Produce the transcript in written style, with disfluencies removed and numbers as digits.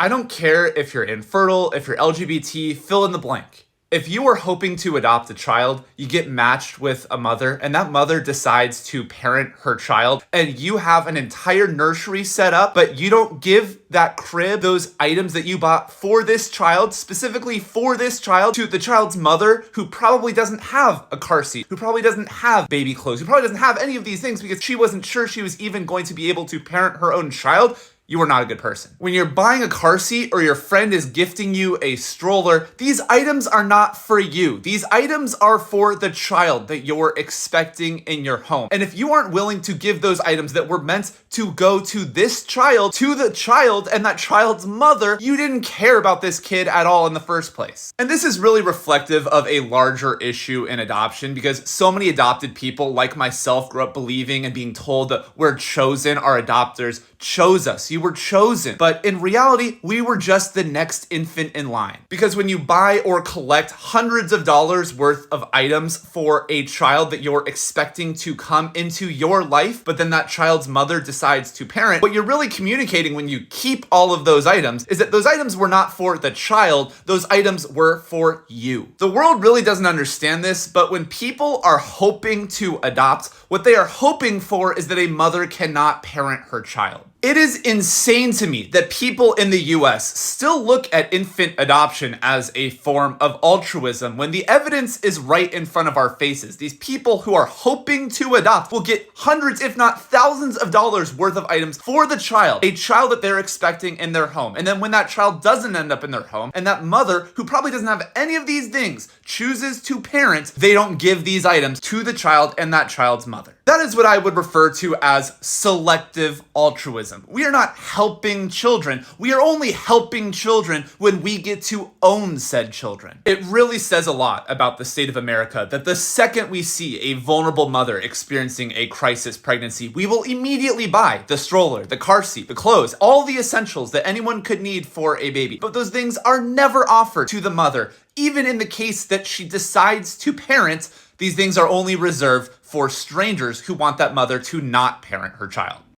I don't care if you're infertile, if you're LGBT, fill in the blank. If you are hoping to adopt a child, you get matched with a mother, and that mother decides to parent her child, and you have an entire nursery set up, but you don't give that crib those items that you bought for this child, specifically for this child, to the child's mother, who probably doesn't have a car seat, who probably doesn't have baby clothes, who probably doesn't have any of these things because she wasn't sure she was even going to be able to parent her own child. You are not a good person. When you're buying a car seat or your friend is gifting you a stroller, these items are not for you. These items are for the child that you're expecting in your home. And if you aren't willing to give those items that were meant to go to this child, to the child and that child's mother, you didn't care about this kid at all in the first place. And this is really reflective of a larger issue in adoption because so many adopted people like myself grew up believing and being told that we're chosen, our adopters chose us. You were chosen. But in reality, we were just the next infant in line. Because when you buy or collect hundreds of dollars worth of items for a child that you're expecting to come into your life, but then that child's mother decides to parent, what you're really communicating when you keep all of those items is that those items were not for the child, those items were for you. The world really doesn't understand this, but when people are hoping to adopt, what they are hoping for is that a mother cannot parent her child. It is insane to me that people in the US still look at infant adoption as a form of altruism when the evidence is right in front of our faces. These people who are hoping to adopt will get hundreds, if not thousands of dollars worth of items for the child, a child that they're expecting in their home. And then when that child doesn't end up in their home and that mother, who probably doesn't have any of these things, chooses to parent, they don't give these items to the child and that child's mother. That is what I would refer to as selective altruism. We are not helping children. We are only helping children when we get to own said children. It really says a lot about the state of America that the second we see a vulnerable mother experiencing a crisis pregnancy, we will immediately buy the stroller, the car seat, the clothes, all the essentials that anyone could need for a baby. But those things are never offered to the mother. Even in the case that she decides to parent, these things are only reserved for strangers who want that mother to not parent her child.